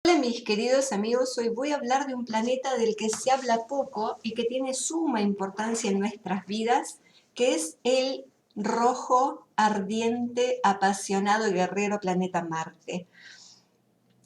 Hola mis queridos amigos, hoy voy a hablar de un planeta del que se habla poco y que tiene suma importancia en nuestras vidas, que es el rojo, ardiente, apasionado y guerrero planeta Marte.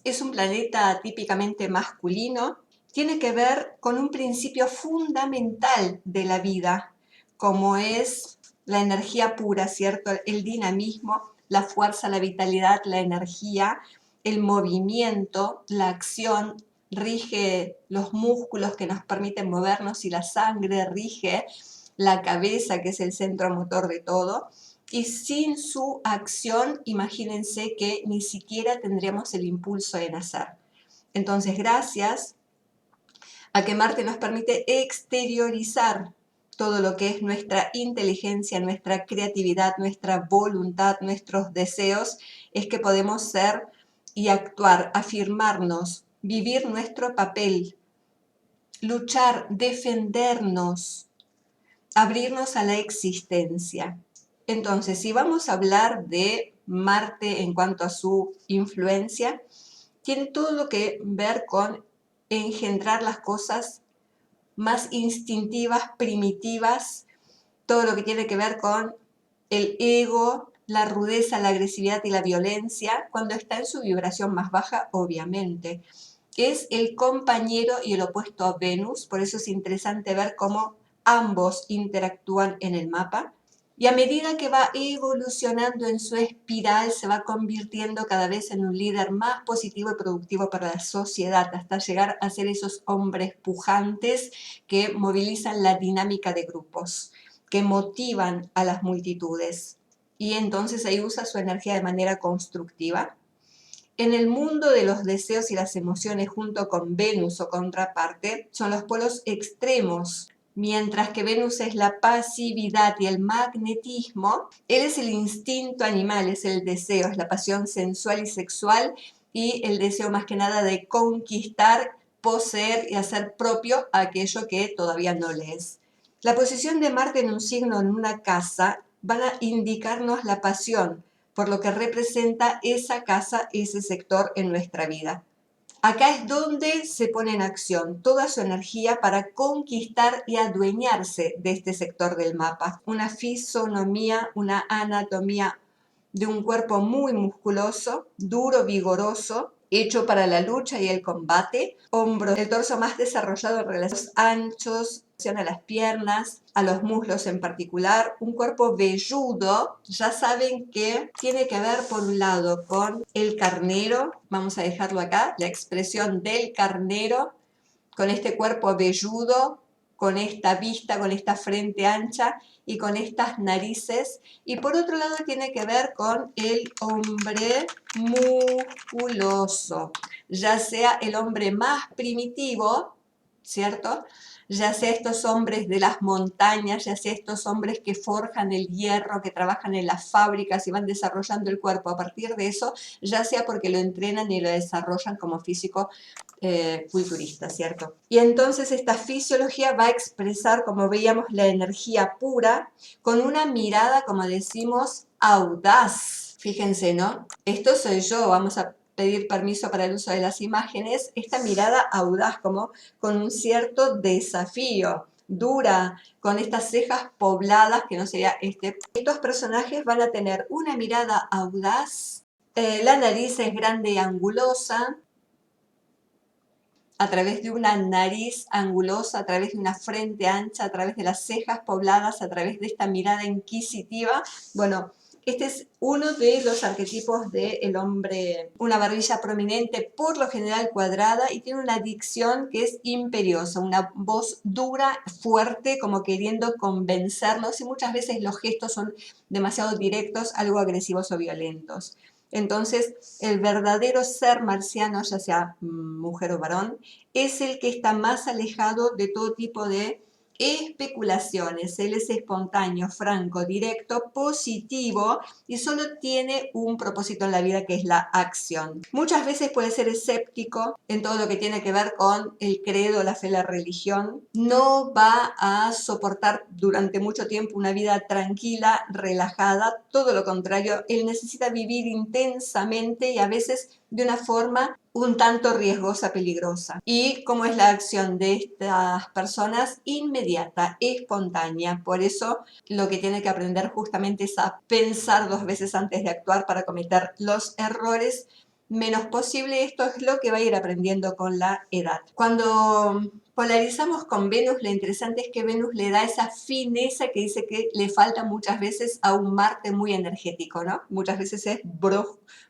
Es un planeta típicamente masculino, tiene que ver con un principio fundamental de la vida, como es la energía pura, ¿cierto? El dinamismo, la fuerza, la vitalidad, la energía, el movimiento, la acción, rige los músculos que nos permiten movernos y la sangre rige la cabeza, que es el centro motor de todo. Y sin su acción, imagínense que ni siquiera tendríamos el impulso de nacer. Entonces, gracias a que Marte nos permite exteriorizar todo lo que es nuestra inteligencia, nuestra creatividad, nuestra voluntad, nuestros deseos, es que podemos ser y actuar, afirmarnos, vivir nuestro papel, luchar, defendernos, abrirnos a la existencia. Entonces, si vamos a hablar de Marte en cuanto a su influencia, tiene todo lo que ver con engendrar las cosas más instintivas, primitivas, todo lo que tiene que ver con el ego, la rudeza, la agresividad y la violencia, cuando está en su vibración más baja, obviamente. Es el compañero y el opuesto a Venus, por eso es interesante ver cómo ambos interactúan en el mapa. Y a medida que va evolucionando en su espiral, se va convirtiendo cada vez en un líder más positivo y productivo para la sociedad, hasta llegar a ser esos hombres pujantes que movilizan la dinámica de grupos, que motivan a las multitudes. Y entonces ahí usa su energía de manera constructiva. En el mundo de los deseos y las emociones, junto con Venus o contraparte, son los polos extremos. Mientras que Venus es la pasividad y el magnetismo, él es el instinto animal, es el deseo, es la pasión sensual y sexual y el deseo más que nada de conquistar, poseer y hacer propio aquello que todavía no le es. La posición de Marte en un signo, en una casa, van a indicarnos la pasión, por lo que representa esa casa, ese sector en nuestra vida. Acá es donde se pone en acción toda su energía para conquistar y adueñarse de este sector del mapa. Una fisonomía, una anatomía de un cuerpo muy musculoso, duro, vigoroso, hecho para la lucha y el combate, hombros, el torso más desarrollado en relación anchos, a las piernas, a los muslos en particular, un cuerpo velludo. Ya saben que tiene que ver por un lado con el carnero, vamos a dejarlo acá, la expresión del carnero, con este cuerpo velludo, con esta vista, con esta frente ancha y con estas narices. Y por otro lado tiene que ver con el hombre musculoso, ya sea el hombre más primitivo, ¿cierto? Ya sea estos hombres de las montañas, ya sea estos hombres que forjan el hierro, que trabajan en las fábricas y van desarrollando el cuerpo a partir de eso, ya sea porque lo entrenan y lo desarrollan como físico culturista, ¿cierto? Y entonces esta fisiología va a expresar, como veíamos, la energía pura con una mirada, como decimos, audaz. Fíjense, ¿no? Esto soy yo, vamos a pedir permiso para el uso de las imágenes, esta mirada audaz, como con un cierto desafío, dura, con estas cejas pobladas, que no sería este. Estos personajes van a tener una mirada audaz, la nariz es grande y angulosa, a través de una nariz angulosa, a través de una frente ancha, a través de las cejas pobladas, a través de esta mirada inquisitiva. Bueno, este es uno de los arquetipos del hombre, una barbilla prominente, por lo general cuadrada, y tiene una dicción que es imperiosa, una voz dura, fuerte, como queriendo convencernos, y muchas veces los gestos son demasiado directos, algo agresivos o violentos. Entonces, el verdadero ser marciano, ya sea mujer o varón, es el que está más alejado de todo tipo de especulaciones. Él es espontáneo, franco, directo, positivo y solo tiene un propósito en la vida, que es la acción. Muchas veces puede ser escéptico en todo lo que tiene que ver con el credo, la fe, la religión. No va a soportar durante mucho tiempo una vida tranquila, relajada. Todo lo contrario, él necesita vivir intensamente y a veces de una forma un tanto riesgosa, peligrosa. Y cómo es la acción de estas personas, inmediata, espontánea. Por eso lo que tiene que aprender justamente es a pensar 2 veces antes de actuar para cometer los errores menos posible. Esto es lo que va a ir aprendiendo con la edad. Cuando polarizamos con Venus, lo interesante es que Venus le da esa fineza que dice que le falta muchas veces a un Marte muy energético, ¿no? Muchas veces es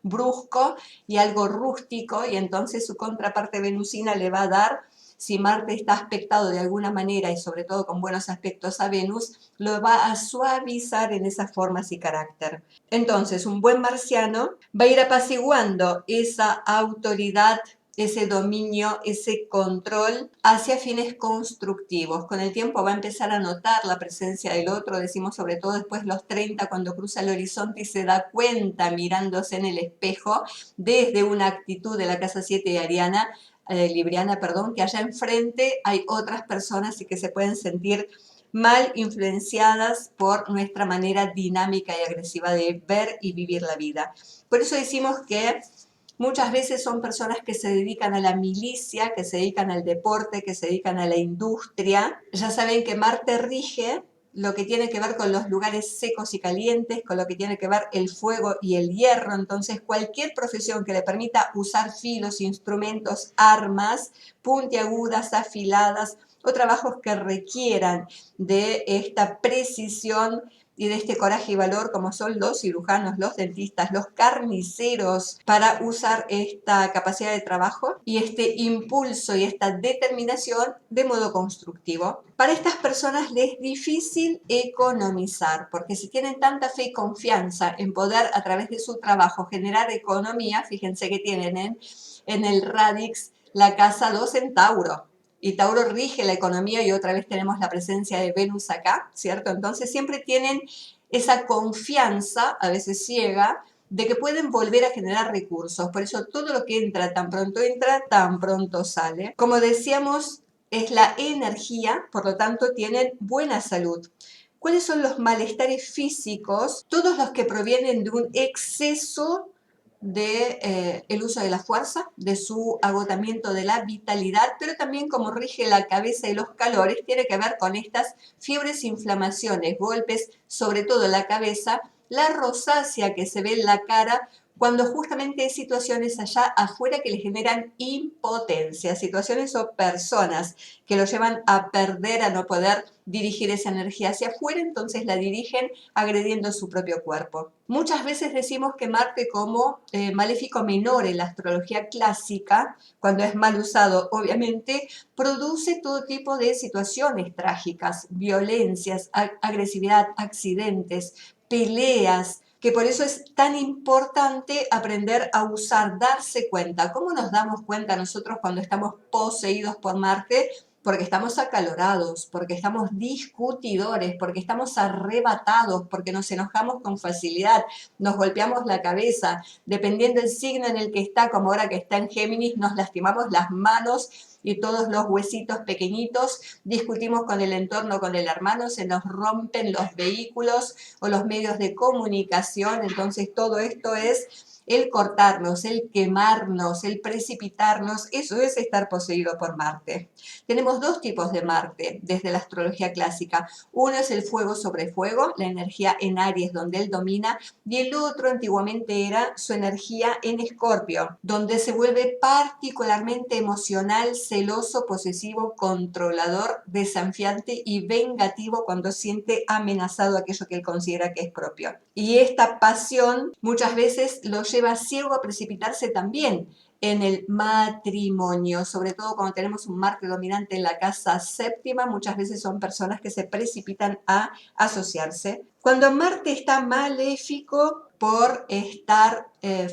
brusco y algo rústico, y entonces su contraparte venusina le va a dar, si Marte está aspectado de alguna manera y sobre todo con buenos aspectos a Venus, lo va a suavizar en esas formas y carácter. Entonces, un buen marciano va a ir apaciguando esa autoridad, ese dominio, ese control hacia fines constructivos. Con el tiempo va a empezar a notar la presencia del otro, decimos sobre todo después de los 30, cuando cruza el horizonte y se da cuenta mirándose en el espejo desde una actitud de la casa 7 de Ariana, Libriana, perdón, que allá enfrente hay otras personas y que se pueden sentir mal influenciadas por nuestra manera dinámica y agresiva de ver y vivir la vida. Por eso decimos que muchas veces son personas que se dedican a la milicia, que se dedican al deporte, que se dedican a la industria. Ya saben que Marte rige lo que tiene que ver con los lugares secos y calientes, con lo que tiene que ver el fuego y el hierro. Entonces, cualquier profesión que le permita usar filos, instrumentos, armas puntiagudas, afiladas, o trabajos que requieran de esta precisión y de este coraje y valor, como son los cirujanos, los dentistas, los carniceros, para usar esta capacidad de trabajo y este impulso y esta determinación de modo constructivo. Para estas personas les es difícil economizar, porque si tienen tanta fe y confianza en poder a través de su trabajo generar economía, fíjense que tienen en el radix la casa 2 en Tauro, y Tauro rige la economía, y otra vez tenemos la presencia de Venus acá, ¿cierto? Entonces siempre tienen esa confianza, a veces ciega, de que pueden volver a generar recursos. Por eso todo lo que entra, tan pronto sale. Como decíamos, es la energía, por lo tanto tienen buena salud. ¿Cuáles son los malestares físicos? Todos los que provienen de un exceso de el uso de la fuerza, de su agotamiento de la vitalidad, pero también como rige la cabeza y los calores, tiene que ver con estas fiebres, inflamaciones, golpes, sobre todo la cabeza, la rosácea que se ve en la cara, cuando justamente hay situaciones allá afuera que le generan impotencia, situaciones o personas que lo llevan a perder, a no poder dirigir esa energía hacia afuera, entonces la dirigen agrediendo su propio cuerpo. Muchas veces decimos que Marte como maléfico menor en la astrología clásica, cuando es mal usado, obviamente, produce todo tipo de situaciones trágicas, violencias, agresividad, accidentes, peleas, que por eso es tan importante aprender a usar, darse cuenta. ¿Cómo nos damos cuenta nosotros cuando estamos poseídos por Marte? Porque estamos acalorados, porque estamos discutidores, porque estamos arrebatados, porque nos enojamos con facilidad, nos golpeamos la cabeza, dependiendo del signo en el que está, como ahora que está en Géminis, nos lastimamos las manos y todos los huesitos pequeñitos, discutimos con el entorno, con el hermano, se nos rompen los vehículos o los medios de comunicación. Entonces todo esto es el cortarnos, el quemarnos, el precipitarnos. Eso es estar poseído por Marte. Tenemos dos tipos de Marte desde la astrología clásica. Uno es el fuego sobre fuego, la energía en Aries donde él domina, y el otro antiguamente era su energía en Escorpio, donde se vuelve particularmente emocional, celoso, posesivo, controlador, desafiante y vengativo cuando siente amenazado aquello que él considera que es propio. Y esta pasión muchas veces lo lleva ciego a precipitarse también en el matrimonio, sobre todo cuando tenemos un Marte dominante en la casa séptima, muchas veces son personas que se precipitan a asociarse. Cuando Marte está maléfico por estar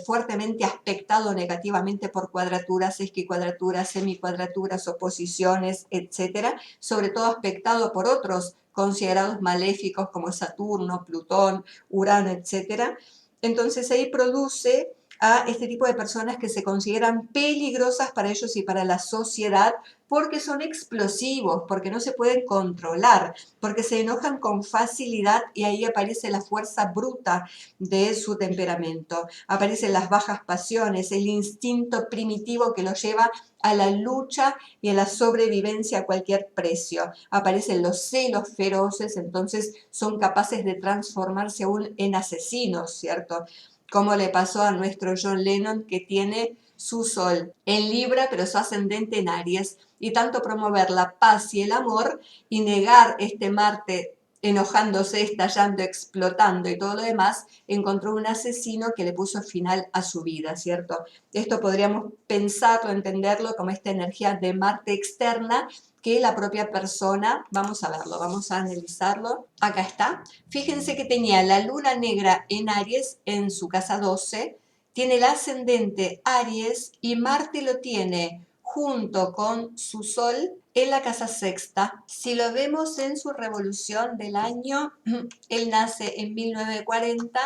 fuertemente aspectado negativamente por cuadraturas, esquicuadraturas, semicuadraturas, oposiciones, etcétera, sobre todo aspectado por otros considerados maléficos como Saturno, Plutón, Urano, etcétera, entonces ahí produce a este tipo de personas que se consideran peligrosas para ellos y para la sociedad porque son explosivos, porque no se pueden controlar, porque se enojan con facilidad y ahí aparece la fuerza bruta de su temperamento. Aparecen las bajas pasiones, el instinto primitivo que los lleva a la lucha y a la sobrevivencia a cualquier precio. Aparecen los celos feroces, entonces son capaces de transformarse aún en asesinos, ¿cierto? Como le pasó a nuestro John Lennon, que tiene su sol en Libra, pero su ascendente en Aries, y tanto promover la paz y el amor y negar este Marte enojándose, estallando, explotando y todo lo demás, encontró un asesino que le puso final a su vida, ¿cierto? Esto podríamos pensarlo, entenderlo como esta energía de Marte externa que la propia persona, vamos a verlo, vamos a analizarlo. Acá está. Fíjense que tenía la luna negra en Aries en su casa 12, tiene el ascendente Aries y Marte lo tiene junto con su Sol en la casa sexta. Si lo vemos en su revolución del año, él nace en 1940,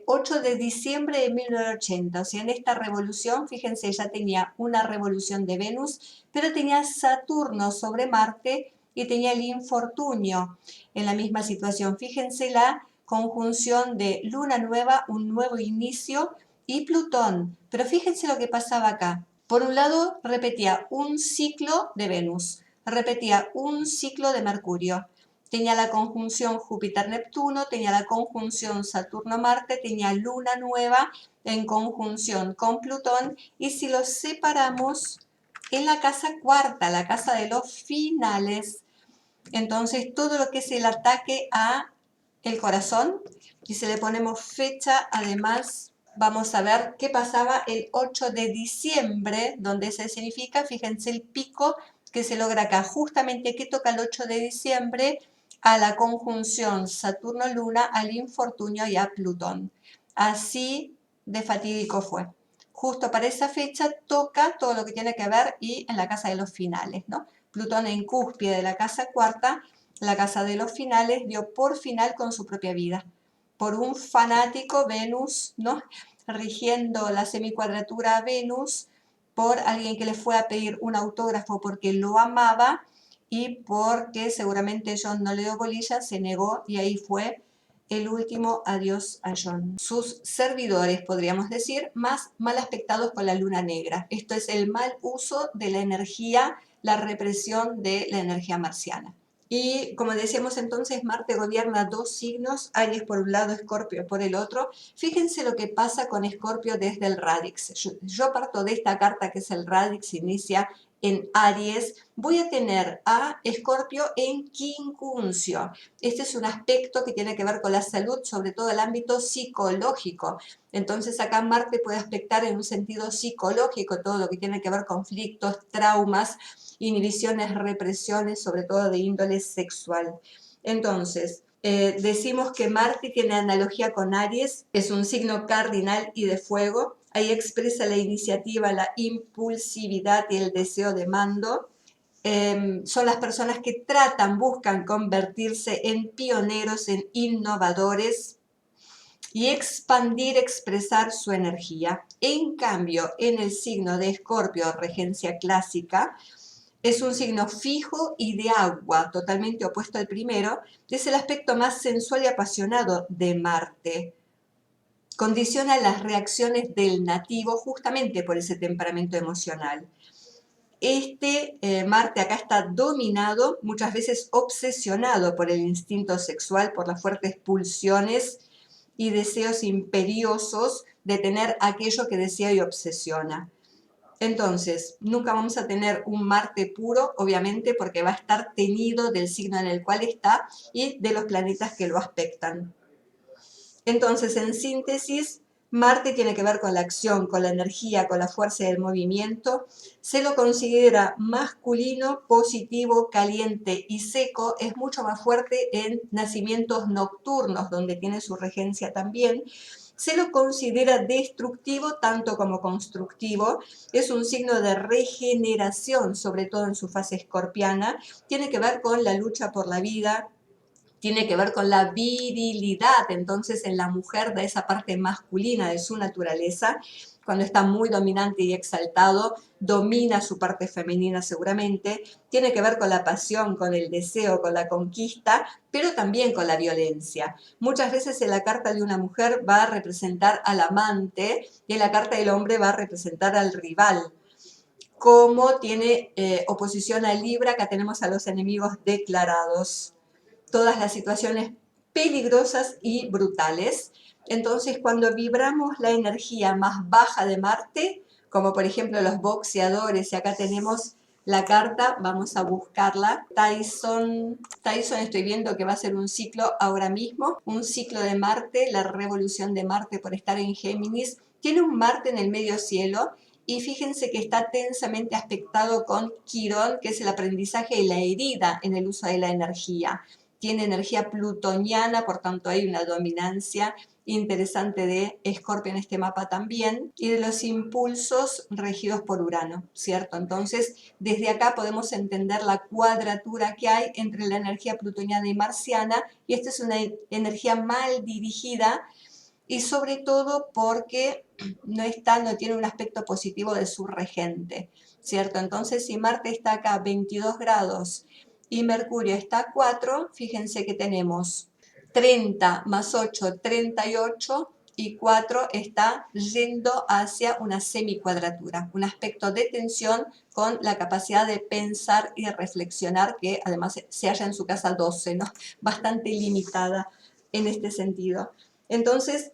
8 de diciembre de 1980, o sea, en esta revolución, fíjense, ya tenía una revolución de Venus, pero tenía Saturno sobre Marte y tenía el infortunio en la misma situación. Fíjense la conjunción de luna nueva, un nuevo inicio, y Plutón. Pero fíjense lo que pasaba acá. Por un lado, repetía un ciclo de Venus, repetía un ciclo de Mercurio. Tenía la conjunción Júpiter-Neptuno, tenía la conjunción Saturno-Marte, tenía luna nueva en conjunción con Plutón. Y si los separamos en la casa cuarta, la casa de los finales, entonces todo lo que es el ataque a el corazón, y si le ponemos fecha, además vamos a ver qué pasaba el 8 de diciembre, donde se significa, fíjense el pico que se logra acá, justamente que toca el 8 de diciembre a la conjunción Saturno-Luna, al infortunio y a Plutón. Así de fatídico fue. Justo para esa fecha toca todo lo que tiene que ver y en la casa de los finales, ¿no? Plutón en cúspide de la casa cuarta, la casa de los finales, dio por final con su propia vida. Por un fanático Venus, ¿no? Rigiendo la semicuadratura a Venus, por alguien que le fue a pedir un autógrafo porque lo amaba y porque seguramente John no le dio bolilla, se negó y ahí fue el último adiós a John. Sus servidores, podríamos decir, más mal aspectados con la luna negra. Esto es el mal uso de la energía, la represión de la energía marciana. Y como decíamos entonces, Marte gobierna dos signos, Aries por un lado, Escorpio por el otro. Fíjense lo que pasa con Escorpio desde el Radix. Yo parto de esta carta que es el Radix, inicia en Aries. Voy a tener a Escorpio en quincuncio. Este es un aspecto que tiene que ver con la salud, sobre todo el ámbito psicológico. Entonces acá Marte puede aspectar en un sentido psicológico todo lo que tiene que ver con conflictos, traumas, inhibiciones, represiones, sobre todo de índole sexual. Entonces, decimos que Marte tiene analogía con Aries, es un signo cardinal y de fuego. Ahí expresa la iniciativa, la impulsividad y el deseo de mando. Son las personas que tratan, buscan convertirse en pioneros, en innovadores y expandir, expresar su energía. En cambio, en el signo de Escorpio, regencia clásica, es un signo fijo y de agua, totalmente opuesto al primero. Es el aspecto más sensual y apasionado de Marte. Condiciona las reacciones del nativo justamente por ese temperamento emocional. Marte acá está dominado, muchas veces obsesionado por el instinto sexual, por las fuertes pulsiones y deseos imperiosos de tener aquello que desea y obsesiona. Entonces, nunca vamos a tener un Marte puro, obviamente, porque va a estar teñido del signo en el cual está y de los planetas que lo aspectan. Entonces, en síntesis, Marte tiene que ver con la acción, con la energía, con la fuerza del movimiento. Se lo considera masculino, positivo, caliente y seco. Es mucho más fuerte en nacimientos nocturnos, donde tiene su regencia también. Se lo considera destructivo tanto como constructivo. Es un signo de regeneración, sobre todo en su fase escorpiana. Tiene que ver con la lucha por la vida, tiene que ver con la virilidad, entonces en la mujer de esa parte masculina de su naturaleza, cuando está muy dominante y exaltado, domina su parte femenina seguramente, tiene que ver con la pasión, con el deseo, con la conquista, pero también con la violencia. Muchas veces en la carta de una mujer va a representar al amante y en la carta del hombre va a representar al rival. Como tiene oposición a Libra, acá tenemos a los enemigos declarados, todas las situaciones peligrosas y brutales. Entonces, cuando vibramos la energía más baja de Marte, como por ejemplo los boxeadores, y acá tenemos la carta, vamos a buscarla. Tyson estoy viendo que va a ser un ciclo ahora mismo, un ciclo de Marte, la revolución de Marte por estar en Géminis. Tiene un Marte en el medio cielo y fíjense que está tensamente aspectado con Quirón, que es el aprendizaje y la herida en el uso de la energía. Tiene energía plutoniana, por tanto hay una dominancia interesante de Escorpio en este mapa también, y de los impulsos regidos por Urano, ¿cierto? Entonces, desde acá podemos entender la cuadratura que hay entre la energía plutoniana y marciana, y esta es una energía mal dirigida, y sobre todo porque no tiene un aspecto positivo de su regente, ¿cierto? Entonces, si Marte está acá a 22 grados y Mercurio está a 4, fíjense que tenemos 30 más 8, 38, y 4 está yendo hacia una semicuadratura, un aspecto de tensión con la capacidad de pensar y reflexionar, que además se halla en su casa 12, ¿no? Bastante limitada en este sentido. Entonces,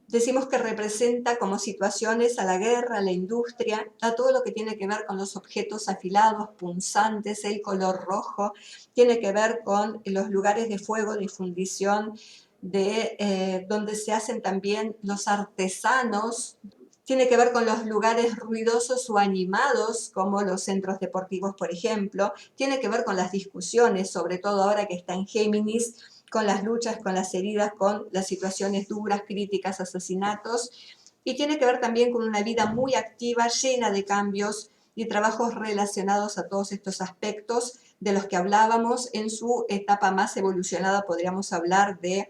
decimos que representa como situaciones a la guerra, a la industria, a todo lo que tiene que ver con los objetos afilados, punzantes, el color rojo, tiene que ver con los lugares de fuego, de fundición, donde se hacen también los artesanos, tiene que ver con los lugares ruidosos o animados, como los centros deportivos, por ejemplo, tiene que ver con las discusiones, sobre todo ahora que está en Géminis, con las luchas, con las heridas, con las situaciones duras, críticas, asesinatos, y tiene que ver también con una vida muy activa, llena de cambios y trabajos relacionados a todos estos aspectos de los que hablábamos. En su etapa más evolucionada podríamos hablar de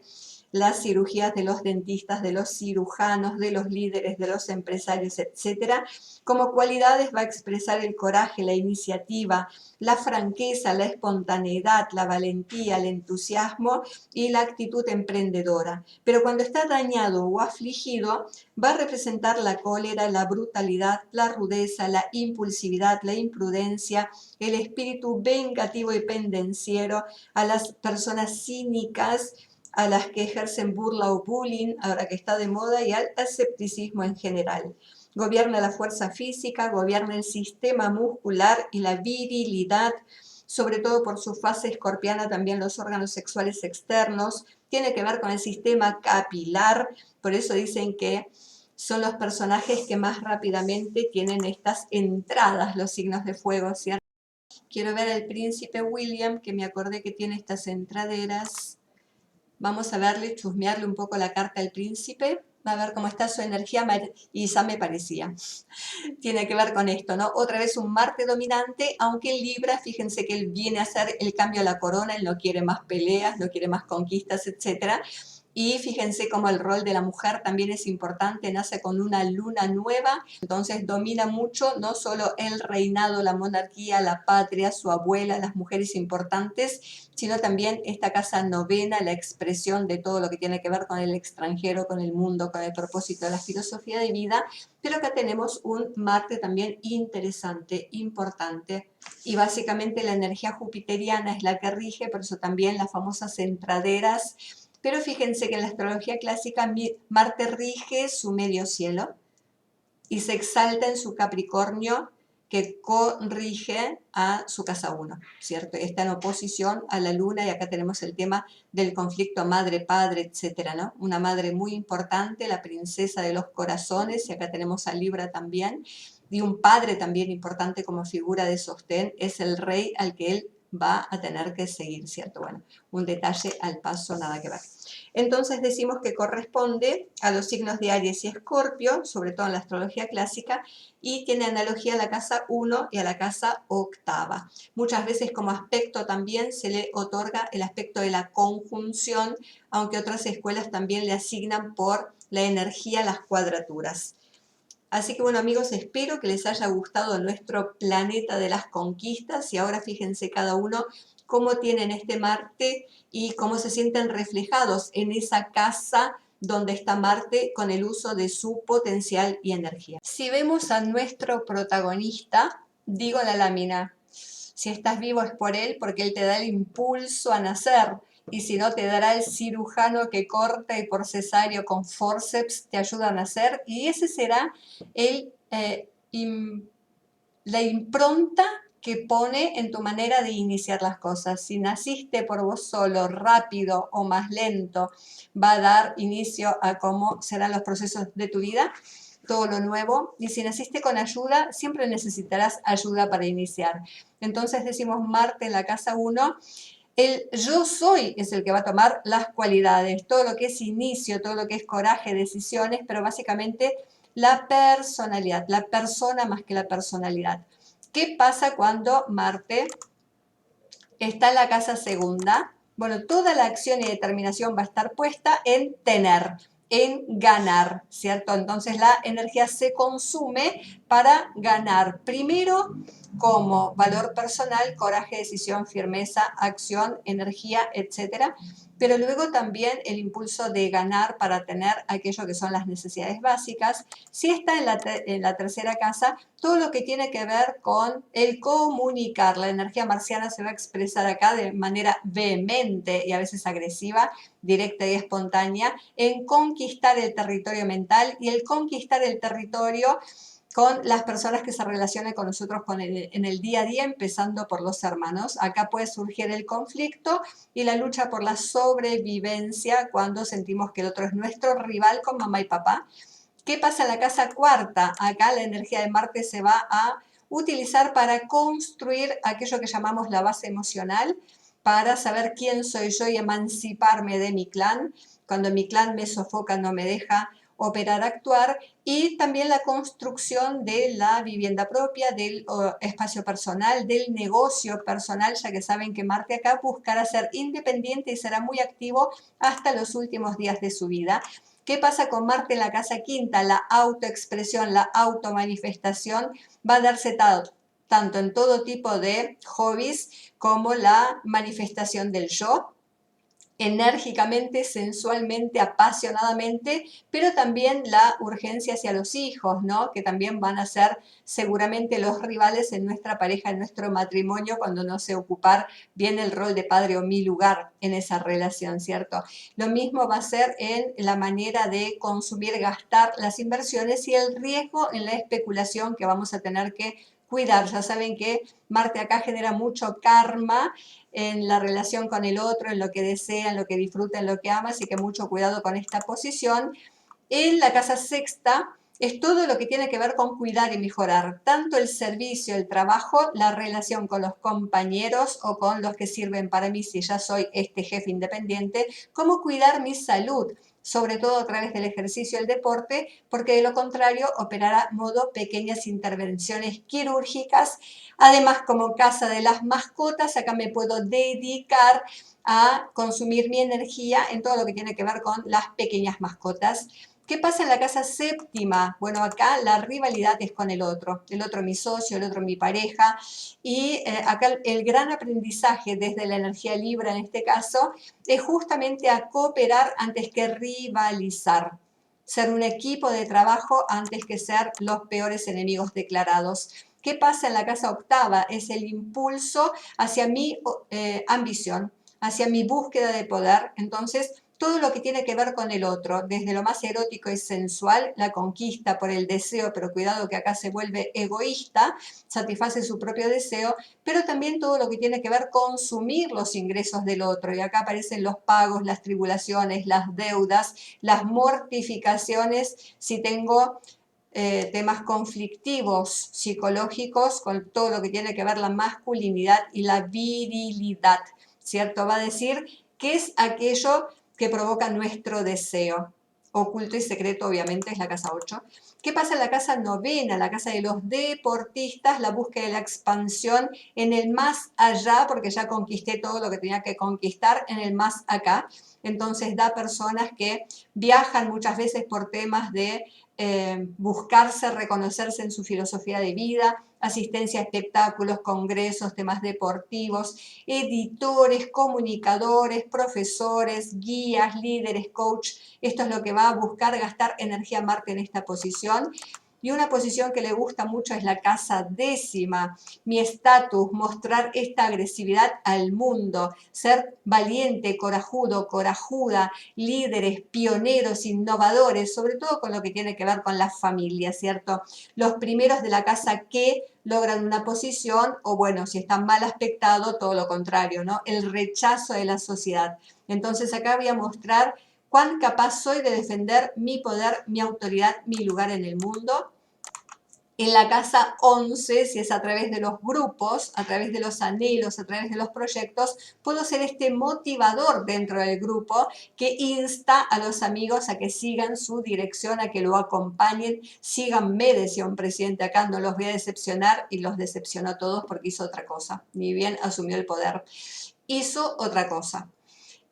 las cirugías de los dentistas, de los cirujanos, de los líderes, de los empresarios, etcétera. Como cualidades va a expresar el coraje, la iniciativa, la franqueza, la espontaneidad, la valentía, el entusiasmo y la actitud emprendedora. Pero cuando está dañado o afligido, va a representar la cólera, la brutalidad, la rudeza, la impulsividad, la imprudencia, el espíritu vengativo y pendenciero, a las personas cínicas, a las que ejercen burla o bullying, ahora que está de moda, y al escepticismo en general. Gobierna la fuerza física, gobierna el sistema muscular y la virilidad, sobre todo por su fase escorpiana, también los órganos sexuales externos, tiene que ver con el sistema capilar, por eso dicen que son los personajes que más rápidamente tienen estas entradas, los signos de fuego, ¿cierto? Quiero ver al príncipe William, que me acordé que tiene estas entraderas. Vamos a verle, chusmearle un poco la carta al príncipe, a ver cómo está su energía, y ya me parecía. Tiene que ver con esto, ¿no? Otra vez un Marte dominante, aunque en Libra, fíjense que él viene a hacer el cambio a la corona, él no quiere más peleas, no quiere más conquistas, etcétera. Y fíjense cómo el rol de la mujer también es importante, nace con una luna nueva, entonces domina mucho no solo el reinado, la monarquía, la patria, su abuela, las mujeres importantes, sino también esta casa novena, la expresión de todo lo que tiene que ver con el extranjero, con el mundo, con el propósito de la filosofía de vida. Pero acá tenemos un Marte también interesante, importante, y básicamente la energía jupiteriana es la que rige, por eso también las famosas entraderas. Pero fíjense que en la astrología clásica Marte rige su medio cielo y se exalta en su Capricornio, que corrige a su casa 1, ¿cierto? Está en oposición a la luna, y acá tenemos el tema del conflicto madre-padre, etcétera, ¿no? Una madre muy importante, la princesa de los corazones, y acá tenemos a Libra también, y un padre también importante como figura de sostén, es el rey al que él va a tener que seguir, ¿cierto? Bueno, un detalle al paso, nada que ver. Entonces decimos que corresponde a los signos de Aries y Escorpio, sobre todo en la astrología clásica, y tiene analogía a la casa 1 y a la casa octava. Muchas veces como aspecto también se le otorga el aspecto de la conjunción, aunque otras escuelas también le asignan por la energía las cuadraturas. Así que bueno amigos, espero que les haya gustado nuestro planeta de las conquistas y ahora fíjense cada uno cómo tienen este Marte y cómo se sienten reflejados en esa casa donde está Marte con el uso de su potencial y energía. Si vemos a nuestro protagonista, digo la lámina, si estás vivo es por él, porque él te da el impulso a nacer, y si no te dará el cirujano que corta y por cesárea con forceps te ayuda a nacer, y ese será el, la impronta que pone en tu manera de iniciar las cosas. Si naciste por vos solo, rápido o más lento, va a dar inicio a cómo serán los procesos de tu vida, todo lo nuevo. Y si naciste con ayuda, siempre necesitarás ayuda para iniciar. Entonces decimos Marte en la casa 1, el yo soy es el que va a tomar las cualidades, todo lo que es inicio, todo lo que es coraje, decisiones, pero básicamente la personalidad, la persona más que la personalidad. ¿Qué pasa cuando Marte está en la casa segunda? Bueno, toda la acción y determinación va a estar puesta en tener, en ganar, ¿cierto? Entonces la energía se consume para ganar. Primero, como valor personal, coraje, decisión, firmeza, acción, energía, etcétera. Pero luego también el impulso de ganar para tener aquello que son las necesidades básicas. Si está en la tercera casa, todo lo que tiene que ver con el comunicar. La energía marciana se va a expresar acá de manera vehemente y a veces agresiva, directa y espontánea, en conquistar el territorio mental y el conquistar el territorio con las personas que se relacionan con nosotros en el día a día, empezando por los hermanos. Acá puede surgir el conflicto y la lucha por la sobrevivencia cuando sentimos que el otro es nuestro rival con mamá y papá. ¿Qué pasa en la casa cuarta? Acá la energía de Marte se va a utilizar para construir aquello que llamamos la base emocional, para saber quién soy yo y emanciparme de mi clan. Cuando mi clan me sofoca, no me deja operar, actuar, y también la construcción de la vivienda propia, del espacio personal, del negocio personal, ya que saben que Marte acá buscará ser independiente y será muy activo hasta los últimos días de su vida. ¿Qué pasa con Marte en la casa quinta? La autoexpresión, la automanifestación va a darse tanto en todo tipo de hobbies como la manifestación del yo, enérgicamente, sensualmente, apasionadamente, pero también la urgencia hacia los hijos, ¿no? Que también van a ser seguramente los rivales en nuestra pareja, en nuestro matrimonio, cuando no sé ocupar bien el rol de padre o mi lugar en esa relación, ¿cierto? Lo mismo va a ser en la manera de consumir, gastar las inversiones y el riesgo en la especulación que vamos a tener que cuidar. Ya saben que Marte acá genera mucho karma en la relación con el otro, en lo que desea, en lo que disfruta, en lo que ama, así que mucho cuidado con esta posición. En la casa sexta es todo lo que tiene que ver con cuidar y mejorar, tanto el servicio, el trabajo, la relación con los compañeros o con los que sirven para mí si ya soy este jefe independiente, como cuidar mi salud, sobre todo a través del ejercicio y el deporte, porque de lo contrario operará modo pequeñas intervenciones quirúrgicas. Además, como casa de las mascotas, acá me puedo dedicar a consumir mi energía en todo lo que tiene que ver con las pequeñas mascotas. ¿Qué pasa en la casa séptima? Bueno, acá la rivalidad es con el otro mi socio, el otro mi pareja, y acá el gran aprendizaje desde la energía Libra en este caso es justamente a cooperar antes que rivalizar, ser un equipo de trabajo antes que ser los peores enemigos declarados. ¿Qué pasa en la casa octava? Es el impulso hacia mi ambición, hacia mi búsqueda de poder. Entonces, todo lo que tiene que ver con el otro, desde lo más erótico y sensual, la conquista por el deseo, pero cuidado que acá se vuelve egoísta, satisface su propio deseo, pero también todo lo que tiene que ver con consumir los ingresos del otro. Y acá aparecen los pagos, las tribulaciones, las deudas, las mortificaciones, si tengo temas conflictivos psicológicos con todo lo que tiene que ver la masculinidad y la virilidad, ¿cierto? Va a decir qué es aquello que provoca nuestro deseo. Oculto y secreto, obviamente, es la casa 8. ¿Qué pasa en la casa novena? La casa de los deportistas, la búsqueda de la expansión en el más allá, porque ya conquisté todo lo que tenía que conquistar en el más acá. Entonces da personas que viajan muchas veces por temas de buscarse, reconocerse en su filosofía de vida, asistencia a espectáculos, congresos, temas deportivos, editores, comunicadores, profesores, guías, líderes, coach. Esto es lo que va a buscar gastar energía Marte en esta posición. Y una posición que le gusta mucho es la casa 10ª, mi estatus, mostrar esta agresividad al mundo, ser valiente, corajudo, corajuda, líderes, pioneros, innovadores, sobre todo con lo que tiene que ver con la familia, ¿cierto? Los primeros de la casa que logran una posición, o bueno, si están mal aspectados, todo lo contrario, ¿no? El rechazo de la sociedad. Entonces acá voy a mostrar cuán capaz soy de defender mi poder, mi autoridad, mi lugar en el mundo. En la casa 11, si es a través de los grupos, a través de los anhelos, a través de los proyectos, puedo ser este motivador dentro del grupo que insta a los amigos a que sigan su dirección, a que lo acompañen. Síganme, decía un presidente acá, no los voy a decepcionar, y los decepcionó a todos porque hizo otra cosa. Ni bien asumió el poder, hizo otra cosa.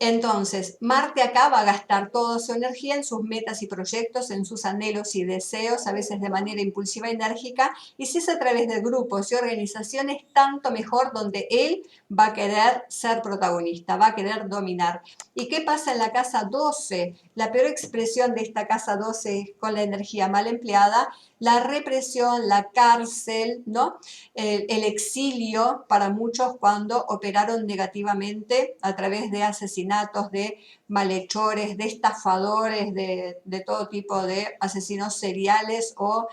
Entonces, Marte acá va a gastar toda su energía en sus metas y proyectos, en sus anhelos y deseos, a veces de manera impulsiva y enérgica, y si es a través de grupos y organizaciones, tanto mejor, donde él va a querer ser protagonista, va a querer dominar. ¿Y qué pasa en la casa 12? La peor expresión de esta casa 12 con la energía mal empleada, la represión, la cárcel, ¿no? El exilio para muchos cuando operaron negativamente a través de asesinatos, de malhechores, de estafadores, de todo tipo de asesinos seriales o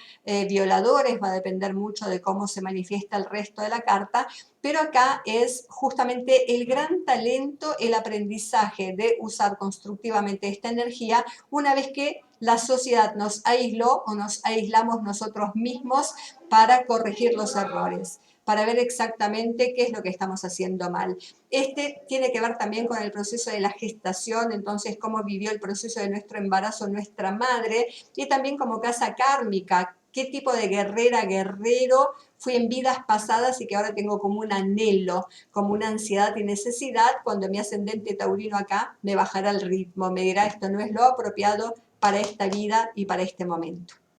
violadores. Va a depender mucho de cómo se manifiesta el resto de la carta, pero acá es justamente el gran talento, el aprendizaje de usar constructivamente esta energía una vez que la sociedad nos aisló o nos aislamos nosotros mismos para corregir los errores, para ver exactamente qué es lo que estamos haciendo mal. Este tiene que ver también con el proceso de la gestación, entonces cómo vivió el proceso de nuestro embarazo nuestra madre, y también como casa kármica, qué tipo de guerrera, guerrero fui en vidas pasadas y que ahora tengo como un anhelo, como una ansiedad y necesidad. Cuando mi ascendente taurino acá me bajará el ritmo, me dirá esto no es lo apropiado para esta vida y para este momento.